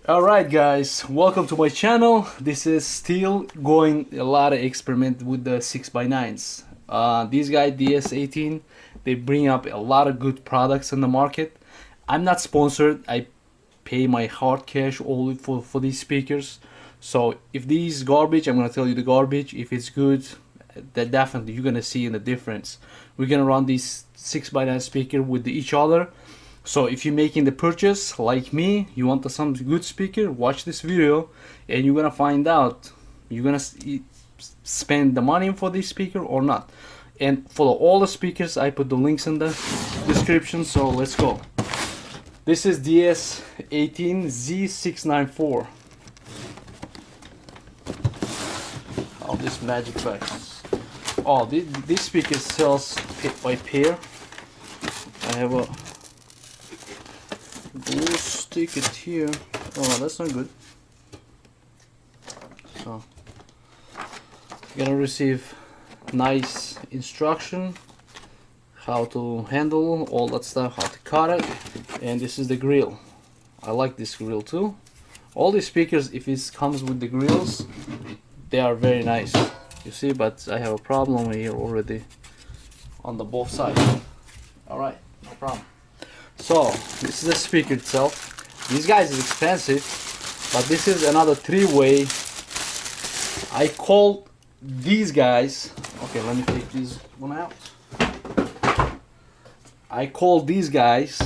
Alright guys, welcome to my channel. This is still going a lot of experiment with the 6x9s. These guys DS18, they bring up a lot of good products in the market. I'm not sponsored. I pay my hard cash only for these speakers. So if these garbage, I'm gonna tell you the garbage. If it's good, that definitely you're gonna see in the difference. We're gonna run these 6x9 speaker with each other. So if you're making the purchase like me, you want some good speaker, watch this video and you're gonna find out you're gonna spend the money for this speaker or not. And for all the speakers, I put the links in the description, so let's go. This is DS18 Z-694. Oh, this magic box. Oh, this speaker sells by pair. I have a glue stick it here. Oh, that's not good. So you're gonna receive nice instruction how to handle all that stuff, how to cut it, and this is the grill. I like this grill too. All these speakers, if it comes with the grills, they are very nice, you see, but I have a problem here already on the both sides. All right, no problem. So this is the speaker itself. These guys is expensive, but this is another three-way. I call these guys, okay, let me take this one out. I call these guys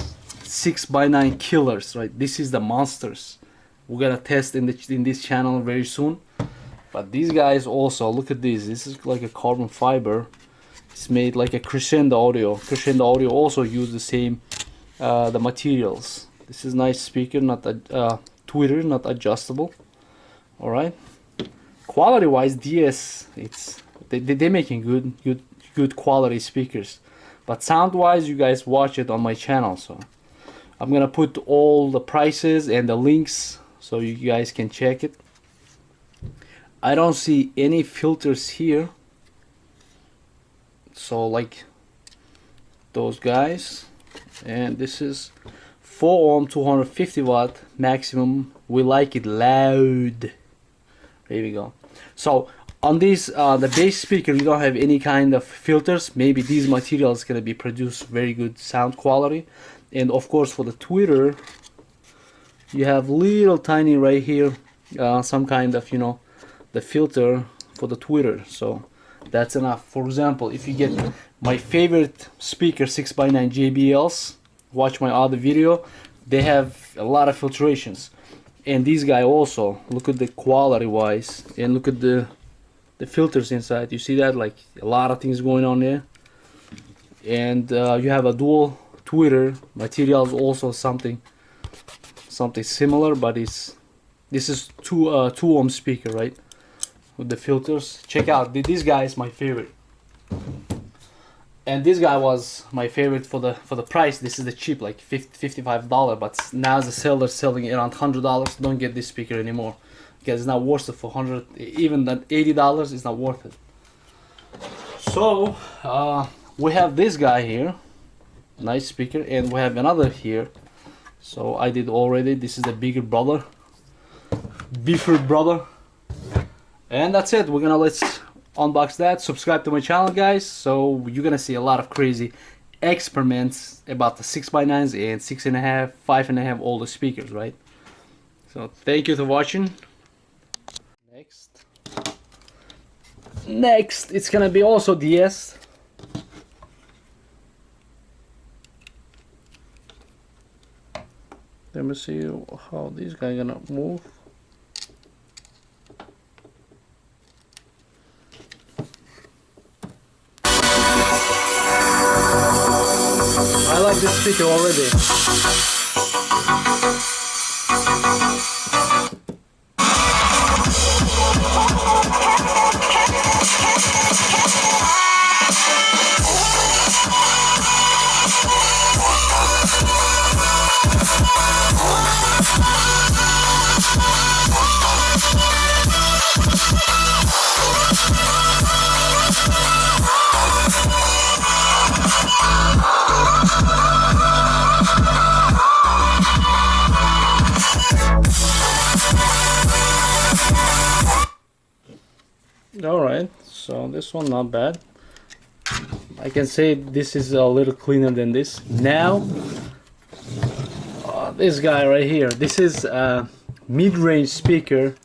6x9 killers, right? This is the monsters. We're gonna test in this channel very soon. But these guys also, look at this. This is like a carbon fiber. It's made like a Crescendo Audio. Crescendo Audio also use the same the materials. This is nice speaker, not tweeter, not adjustable. All right. Quality wise, DS, they're making good quality speakers. But sound wise, you guys watch it on my channel. So I'm gonna put all the prices and the links so you guys can check it. I don't see any filters here. So like those guys. And this is 4 ohm 250 watt maximum. We like it loud. There we go. So on this the base speaker, you don't have any kind of filters. Maybe these materials gonna be produce very good sound quality. And of course for the tweeter, you have little tiny right here some kind of, you know, the filter for the tweeter. So that's enough. For example, if you get my favorite speaker 6x9 JBLs, watch my other video, they have a lot of filtrations. And these guys also, look at the quality wise and look at the filters inside. You see that, like a lot of things going on there. And you have a dual tweeter materials, also something similar, but this is 2 ohm speaker, right, with the filters. Check out, this guy is my favorite, and this guy was my favorite for the price. This is the cheap, like $55, but now the seller selling it around $100. Don't get this speaker anymore because it's not worth it for 100, even that $80 is not worth it. So we have this guy here, nice speaker, and we have another here. So I did already. This is the bigger brother, beefer brother. And that's it. We're gonna let's unbox that. Subscribe to my channel, guys, so you're gonna see a lot of crazy experiments about the 6x9s and 6.5, 5.5, all the speakers, right? So thank you for watching. Next it's gonna be also DS. Let me see how these guys gonna move. I like this speaker already. Alright, so this one not bad. I can say this is a little cleaner than this. Now, this guy right here, this is a mid-range speaker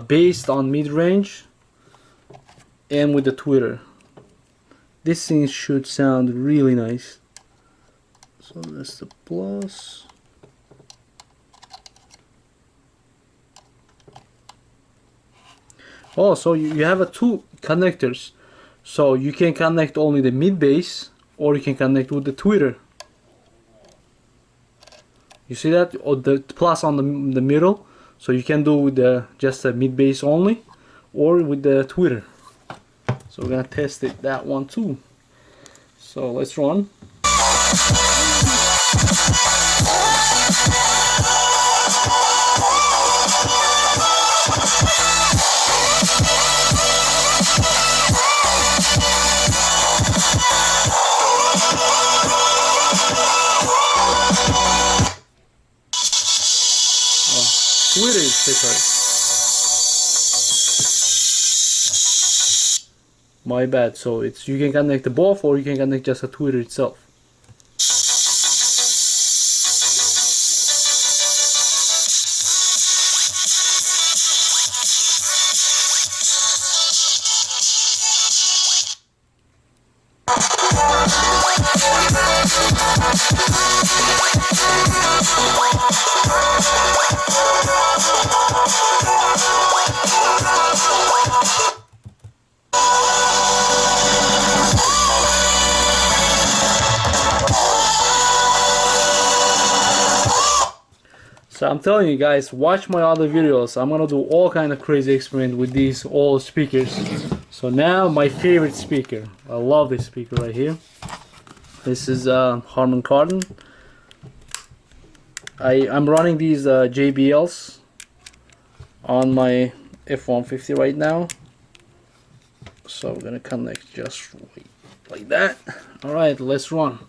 based on mid-range and with the tweeter. This thing should sound really nice. So that's the plus. Oh, so you have a two connectors, so you can connect only the mid bass or you can connect with the tweeter. You see that, or the plus on the middle, so you can do with the just the mid bass only or with the tweeter. So we're gonna test it, that one too. So let's run. Tweeter is separate. My bad. So it's, you can connect the both or you can connect just a tweeter itself. So I'm telling you guys, watch my other videos. I'm gonna do all kind of crazy experiment with these old speakers. So now my favorite speaker. I love this speaker right here. This is Harman Kardon. I'm running these JBLs on my F-150 right now. So we're gonna connect just like that. All right, let's run.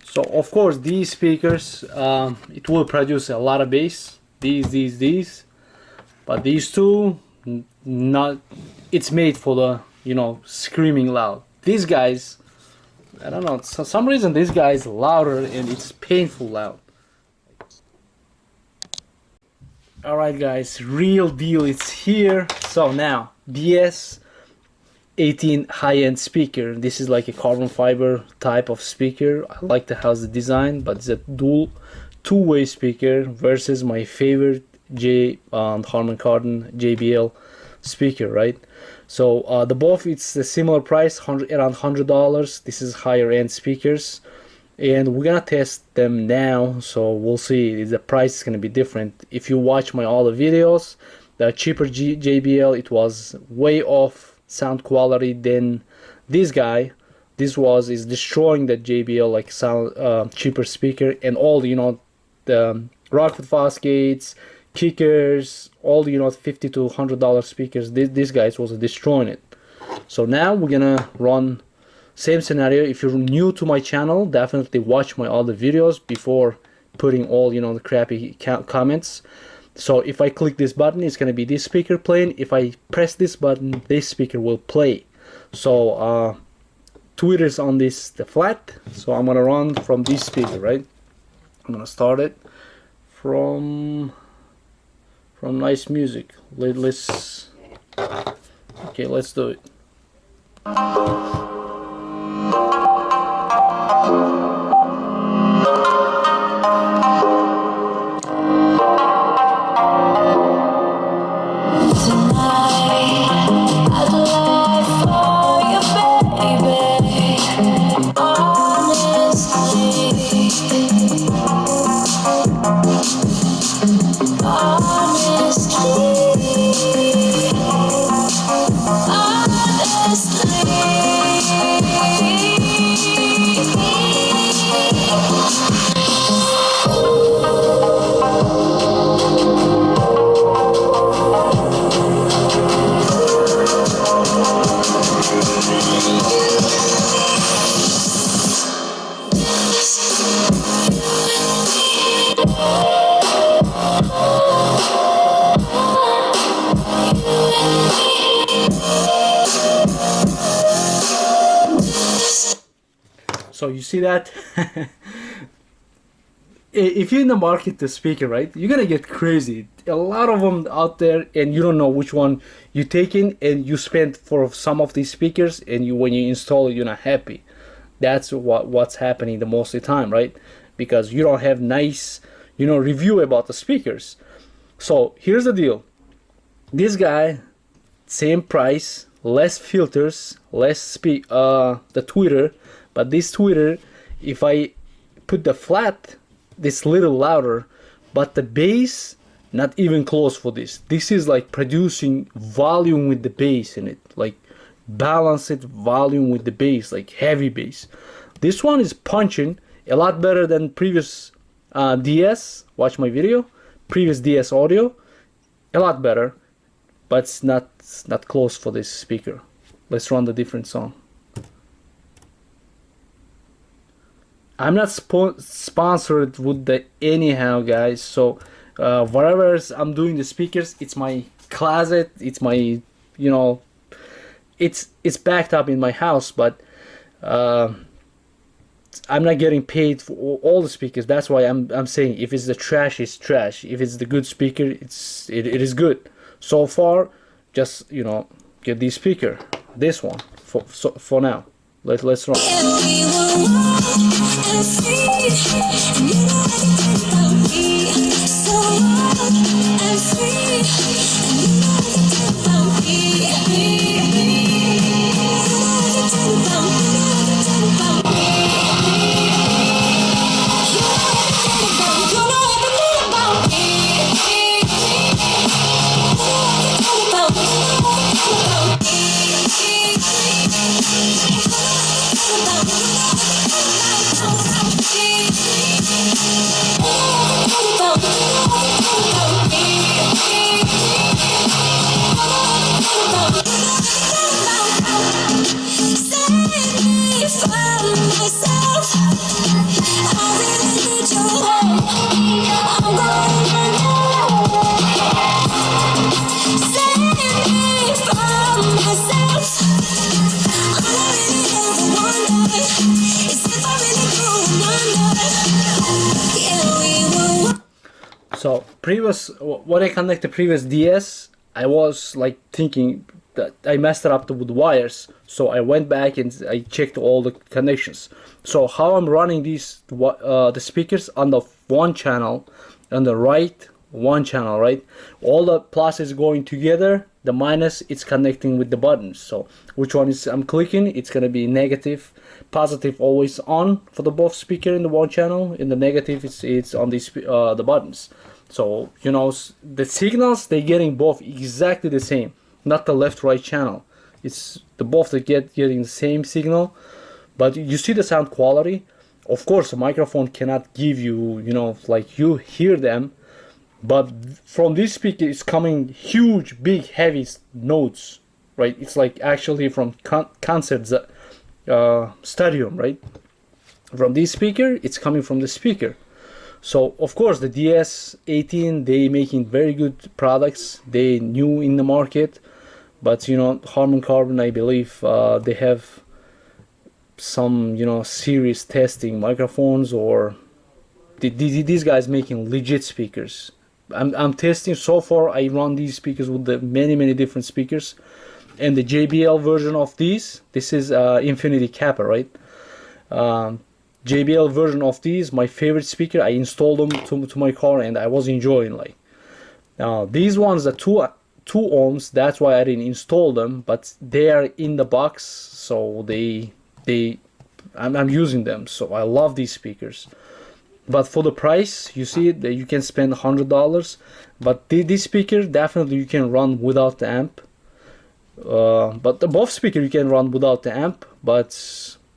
So of course these speakers, it will produce a lot of bass. These, but these two, not. It's made for the, you know, screaming loud. These guys, I don't know. For some reason this guy is louder and it's painful loud. All right, guys, real deal. It's here. So now DS18 high-end speaker. This is like a carbon fiber type of speaker. I like the how's the design, but it's a dual two-way speaker versus my favorite Harman Kardon JBL speaker, right? So the both, it's a similar price, around $100. This is higher end speakers, and we're gonna test them now. So we'll see, the price is gonna be different. If you watch my other videos, the cheaper JBL, it was way off sound quality than this guy. This is destroying the JBL like sound, cheaper speaker, and all the, you know, the Rockford Fosgates, kickers, all the, you know, $50 to $100 speakers. This guys was destroying it. So now we're gonna run same scenario. If you're new to my channel, definitely watch my other videos before putting all, you know, the crappy comments. So if I click this button, it's gonna be this speaker playing. If I press this button, this speaker will play. So tweeters on this, the flat. So I'm gonna run from this speaker, right? I'm gonna start it from nice music. Let's okay, let's do it. So you see that? If you're in the market to speaker, right, you're gonna get crazy. A lot of them out there, and you don't know which one you take in, and you spend for some of these speakers, and you, when you install it, you're not happy. That's what's happening the most of the time, right? Because you don't have nice, you know, review about the speakers. So here's the deal. This guy, same price, less filters, less the tweeter, but this tweeter, if I put the flat, this little louder, but the bass not even close for this. This is like producing volume with the bass in it, like balance it volume with the bass, like heavy bass. This one is punching a lot better than previous DS. Watch my video, previous DS audio, a lot better, but it's not close for this speaker. Let's run the different song. I'm not sponsored with the anyhow, guys, so whatever I'm doing the speakers, it's my closet, it's my, you know, it's backed up in my house, but I'm not getting paid for all the speakers. That's why I'm saying if it's the trash, it's trash. If it's the good speaker, it is good. So far, just, you know, get this speaker, this one for now. Let's run. So previous, when I connect the previous DS, I was like thinking that I messed it up with wires. So I went back and I checked all the connections. So how I'm running these the speakers on the one channel, on the right one channel, right? All the plus is going together. The minus, it's connecting with the buttons. So which one is I'm clicking? It's gonna be negative, positive always on for the both speaker in the one channel. In the negative, it's on the buttons. So you know the signals they're getting both exactly the same, not the left right channel. It's the both they getting the same signal, but you see the sound quality. Of course, a microphone cannot give you, you know, like you hear them. But from this speaker, it's coming huge, big, heavy notes, right? It's like actually from concert stadium, right? From this speaker, it's coming from the speaker. So of course, the DS18, they making very good products. They new in the market, but you know, Harman Kardon, I believe they have some, you know, serious testing microphones, or these guys making legit speakers. I'm testing so far. I run these speakers with the many different speakers, and the JBL version of these. This is Infinity Kappa, right? JBL version of these, my favorite speaker. I installed them to my car, and I was enjoying. Like now, these ones are 2 ohms. That's why I didn't install them, but they are in the box, so I'm using them. So I love these speakers. But for the price, you see that you can spend $100, but this speaker definitely you can run without the amp. But the both speaker you can run without the amp, but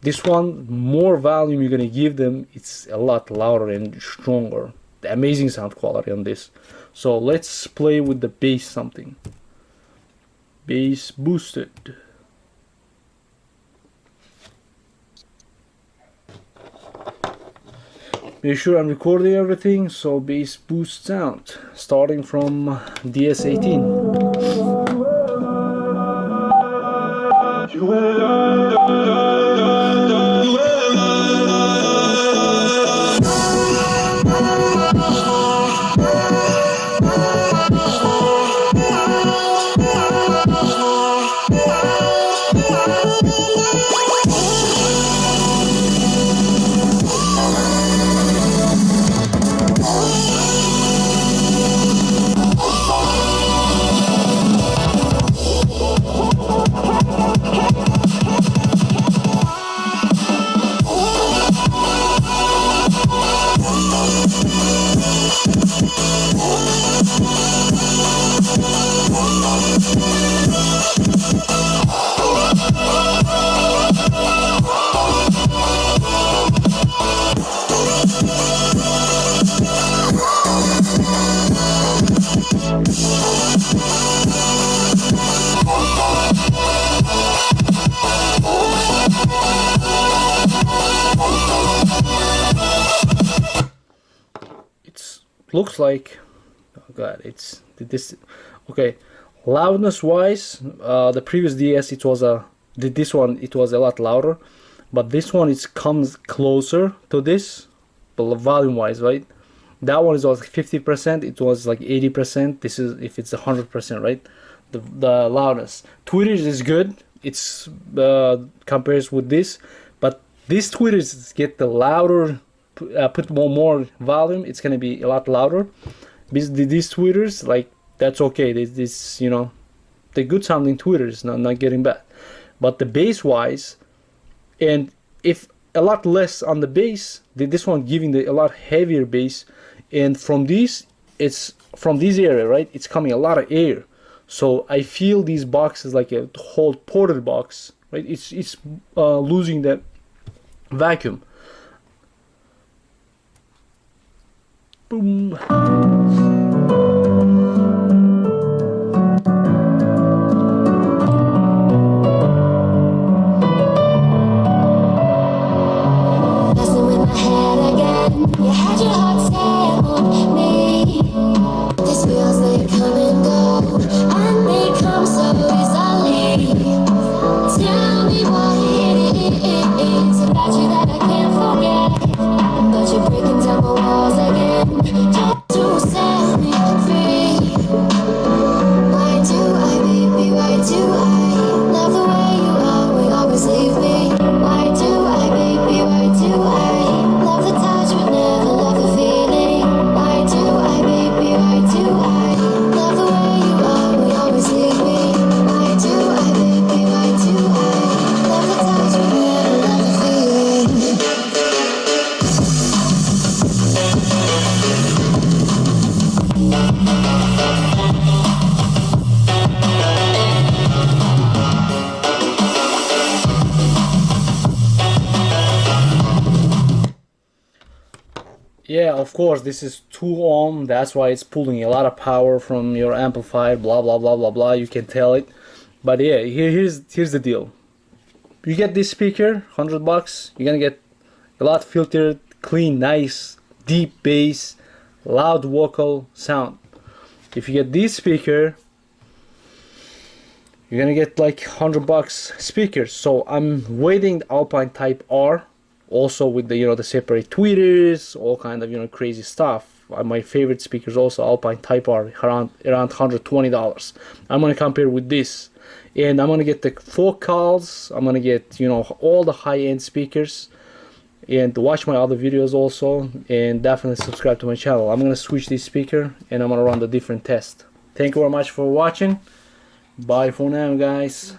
this one, more volume you're gonna give them, it's a lot louder and stronger. The amazing sound quality on this. So let's play with the bass something. Bass boosted. Make sure I'm recording everything, so bass boost sound, starting from DS18. You looks like, oh god, it's this. Okay, loudness wise, the previous DS it was this one it was a lot louder, but this one it comes closer to this, but volume wise, right? That one is like 50%, it was like 80%. This is if it's 100%, right? The loudness. Tweeters is good. It's compares with this, but these tweeters get the louder. Put more volume, it's gonna be a lot louder. These tweeters, like, that's okay. This you know, the good sounding tweeters, not getting bad. But the bass wise, and if a lot less on the bass, this one giving a lot heavier bass, and from these, it's from this area, right? It's coming a lot of air, so I feel these boxes like a whole ported box, right? It's losing that vacuum. Boom. Yeah, of course, this is 2 ohm, that's why it's pulling a lot of power from your amplifier, blah blah blah blah blah, you can tell it. But yeah, here's the deal. You get this speaker, $100, you're gonna get a lot filtered, clean, nice, deep bass, loud vocal sound. If you get this speaker, you're gonna get like $100 speakers. So I'm waiting Alpine Type R, also with the, you know, the separate tweeters, all kind of, you know, crazy stuff. My favorite speakers also Alpine Type R, around $120. I'm gonna compare with this, and I'm gonna get the vocals. I'm gonna get, you know, all the high-end speakers, and watch my other videos also, and definitely subscribe to my channel. I'm gonna switch this speaker and I'm gonna run the different test. Thank you very much for watching. Bye for now, guys.